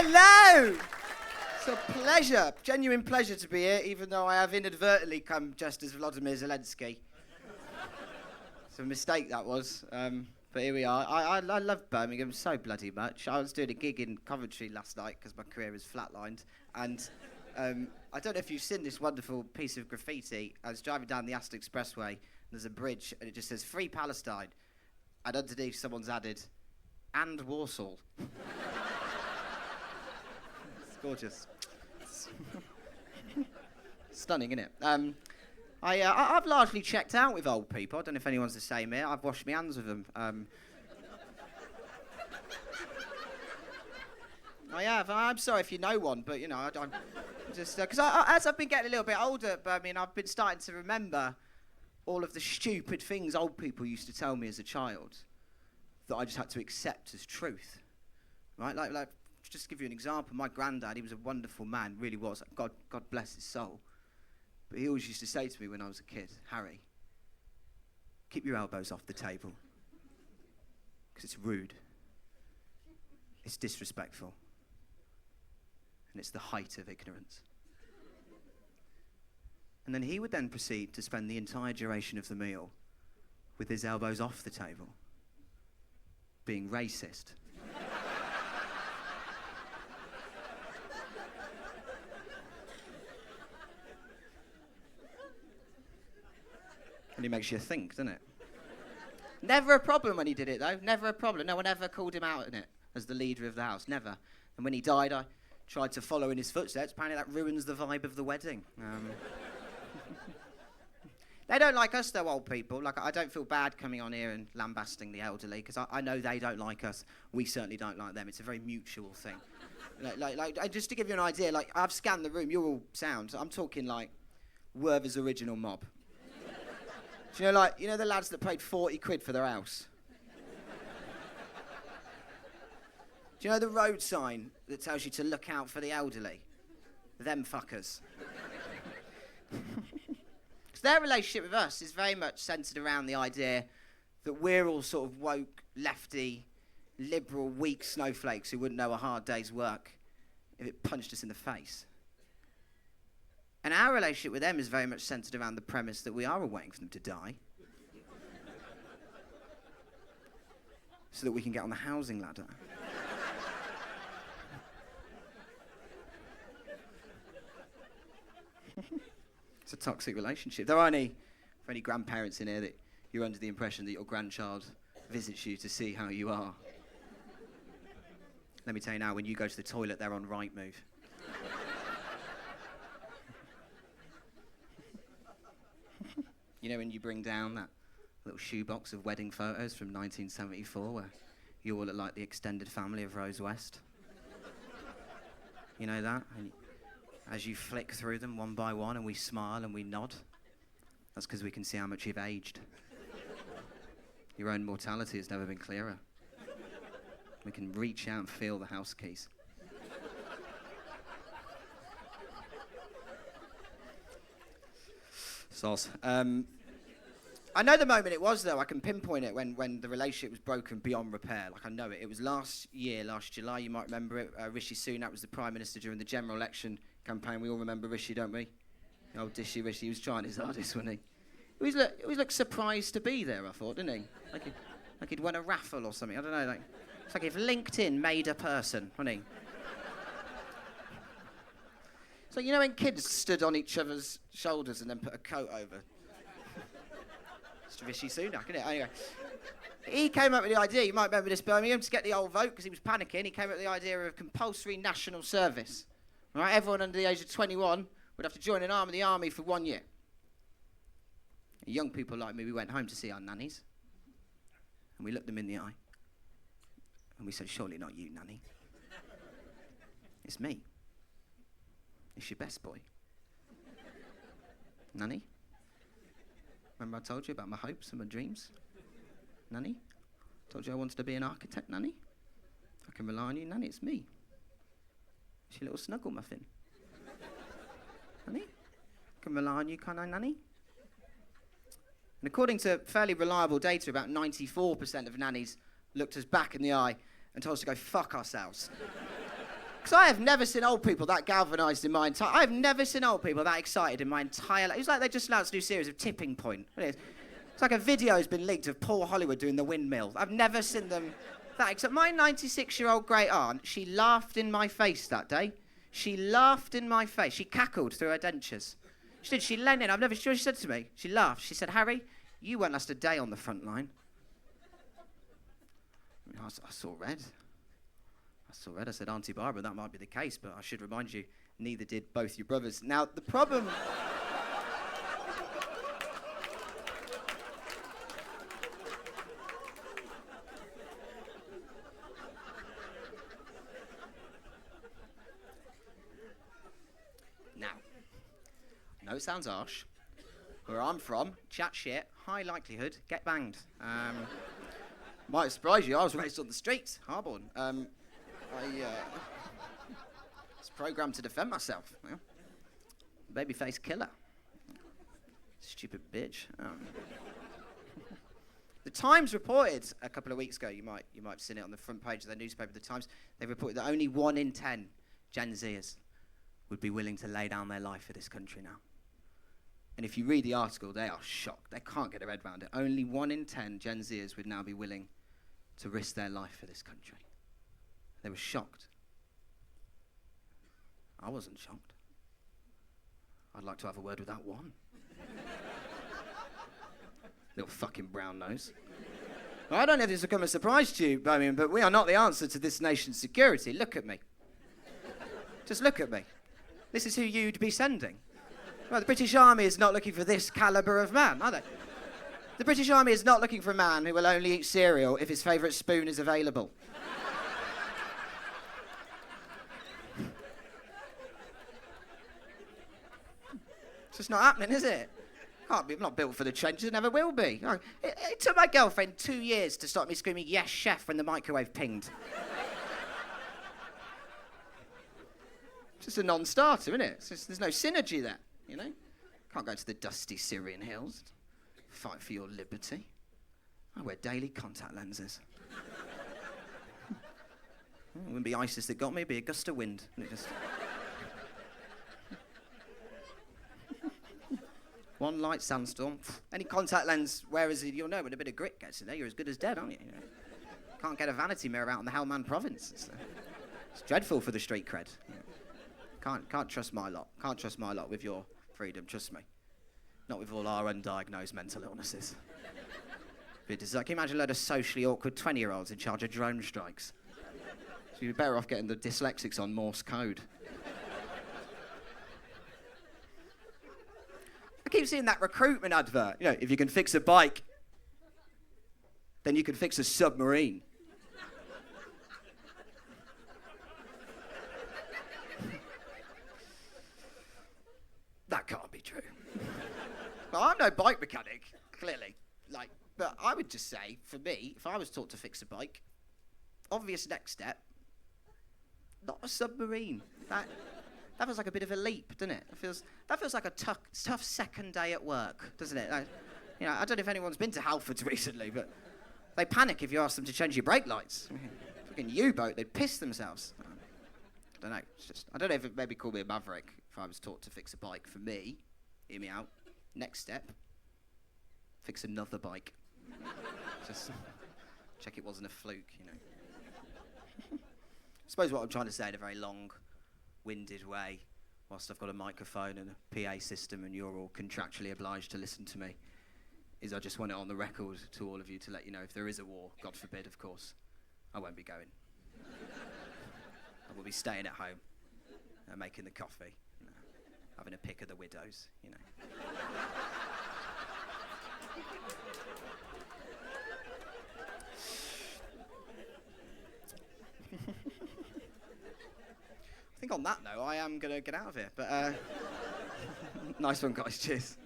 Hello! It's a pleasure, genuine pleasure to be here, even though I have inadvertently come just as Vladimir Zelensky. It's a mistake, that was. But here we are. I love Birmingham so bloody much. I was doing a gig in Coventry last night because my career is flatlined. And I don't know if you've seen this wonderful piece of graffiti. I was driving down the Aston Expressway, and there's a bridge, and it just says, Free Palestine. And underneath, someone's added, and Warsaw. It's gorgeous. Stunning, isn't it? I've largely checked out with old people. I don't know if anyone's the same here. I've washed my hands with them. I have. I'm sorry if you know one, but, you know, I'm just... Because as I've been getting a little bit older, I've been starting to remember all of the stupid things old people used to tell me as a child that I just had to accept as truth. Right? Like just to give you an example, my granddad, he was a wonderful man, really was. God bless his soul. But he always used to say to me when I was a kid, Harry, keep your elbows off the table. Because it's rude. It's disrespectful. And it's the height of ignorance. And then he would then proceed to spend the entire duration of the meal with his elbows off the table, being racist. And he makes you think, doesn't it? Never a problem when he did it, though. Never a problem. No one ever called him out in it as the leader of the house. Never. And when he died, I tried to follow in his footsteps. Apparently that ruins the vibe of the wedding. They don't like us, though, old people. Like, I don't feel bad coming on here and lambasting the elderly, because I know they don't like us. We certainly don't like them. It's a very mutual thing. Like, just to give you an idea, like, I've scanned the room. You're all sound. I'm talking, like, Werther's Original Mob. Do you know the lads that paid 40 quid for their house? Do you know the road sign that tells you to look out for the elderly? Them fuckers. Because their relationship with us is very much centred around the idea that we're all sort of woke, lefty, liberal, weak snowflakes who wouldn't know a hard day's work if it punched us in the face. And our relationship with them is very much centred around the premise that we are all waiting for them to die. So that we can get on the housing ladder. It's a toxic relationship. There are any grandparents in here that you're under the impression that your grandchild visits you to see how you are. Let me tell you now, when you go to the toilet, they're on right move. You know when you bring down that little shoebox of wedding photos from 1974 where you all look like the extended family of Rose West? You know that? And as you flick through them one by one and we smile and we nod, that's because we can see how much you've aged. Your own mortality has never been clearer. We can reach out and feel the house keys. Sauce. I know the moment it was, though. I can pinpoint it when the relationship was broken beyond repair. Like, I know it. It was last July, you might remember it. Rishi Sunak was the Prime Minister during the general election campaign. We all remember Rishi, don't we? Oh, Dishy Rishi. He was trying his hardest, wasn't he? He always looked surprised to be there, I thought, didn't he? Like he'd won a raffle or something. I don't know. It's like if LinkedIn made a person, wasn't he? So, you know when kids stood on each other's shoulders and then put a coat over? It's Rishi Sunak, isn't it? Anyway, he came up with the idea, you might remember this, Birmingham, to get the old vote, because he was panicking, he came up with the idea of compulsory national service. Right? Everyone under the age of 21 would have to join an arm of the army for 1 year. And young people like me, we went home to see our nannies, and we looked them in the eye, and we said, surely not you, nanny. It's me. It's your best boy. Nanny? Remember I told you about my hopes and my dreams? Nanny? Told you I wanted to be an architect, Nanny? I can rely on you, Nanny, it's me. It's your little snuggle muffin. Nanny? I can rely on you, can't I, Nanny? And according to fairly reliable data, about 94% of nannies looked us back in the eye and told us to go fuck ourselves. Because I have never seen old people that galvanised in my entire... I've never seen old people that excited in my entire life. It's like they just announced a new series of Tipping Point. It's like a video's been leaked of Paul Hollywood doing the windmill. I've never seen them that excited. My 96-year-old great-aunt, she laughed in my face that day. She laughed in my face. She cackled through her dentures. She did. She leant in. I've never... She said to me, she laughed. She said, Harry, you won't last a day on the front line. I saw red. I said, Auntie Barbara, that might be the case, but I should remind you, neither did both your brothers. Now, the problem... Now, I know it sounds harsh. Where I'm from, chat shit, high likelihood, get banged. Might surprise you, I was raised on the streets, Harborne. I was programmed to defend myself. You know? Babyface killer. Stupid bitch. The Times reported a couple of weeks ago, you might have seen it on the front page of their newspaper, The Times, they reported that only 1 in 10 Gen Zers would be willing to lay down their life for this country now. And if you read the article, they are shocked. They can't get their head around it. Only 1 in 10 Gen Zers would now be willing to risk their life for this country. They were shocked. I wasn't shocked. I'd like to have a word with that one. Little fucking brown nose. Well, I don't know if this will come as a surprise to you, Birmingham, but we are not the answer to this nation's security. Look at me. Just look at me. This is who you'd be sending. Well, the British Army is not looking for this calibre of man, are they? The British Army is not looking for a man who will only eat cereal if his favourite spoon is available. It's just not happening, is it? Can't be. I'm not built for the trenches. Never will be. No. It took my girlfriend 2 years to stop me screaming, "Yes, chef," when the microwave pinged. It's just a non-starter, isn't it? There's no synergy there, you know? Can't go to the dusty Syrian hills. Fight for your liberty. I wear daily contact lenses. It wouldn't be ISIS that got me, it'd be a gust of wind. One light sandstorm. Any contact lens wearers, you'll know when a bit of grit gets in there, you're as good as dead, aren't you? Can't get a vanity mirror out in the Helmand province. It's dreadful for the street cred. Can't trust my lot. Can't trust my lot with your freedom, trust me. Not with all our undiagnosed mental illnesses. Can you imagine a load of socially awkward 20-year-olds in charge of drone strikes? So you're better off getting the dyslexics on Morse code. I keep seeing that recruitment advert. You know, if you can fix a bike, then you can fix a submarine. That can't be true. Well, I'm no bike mechanic, clearly. But I would just say, for me, if I was taught to fix a bike, obvious next step, not a submarine. That feels like a bit of a leap, doesn't it? That feels like a tough second day at work, doesn't it? I don't know if anyone's been to Halfords recently, but they panic if you ask them to change your brake lights. Fucking U-boat, they'd piss themselves. I don't know. I don't know if it maybe call me a maverick if I was taught to fix a bike. For me, hear me out. Next step, fix another bike. Just check it wasn't a fluke, you know. I suppose what I'm trying to say in a very long-winded way, whilst I've got a microphone and a PA system and you're all contractually obliged to listen to me, is I just want it on the record to all of you to let you know if there is a war, God forbid, of course, I won't be going. I will be staying at home and making the coffee, having a pick of the widows, you know. I think on that note, I am going to get out of here. But nice one, guys. Cheers.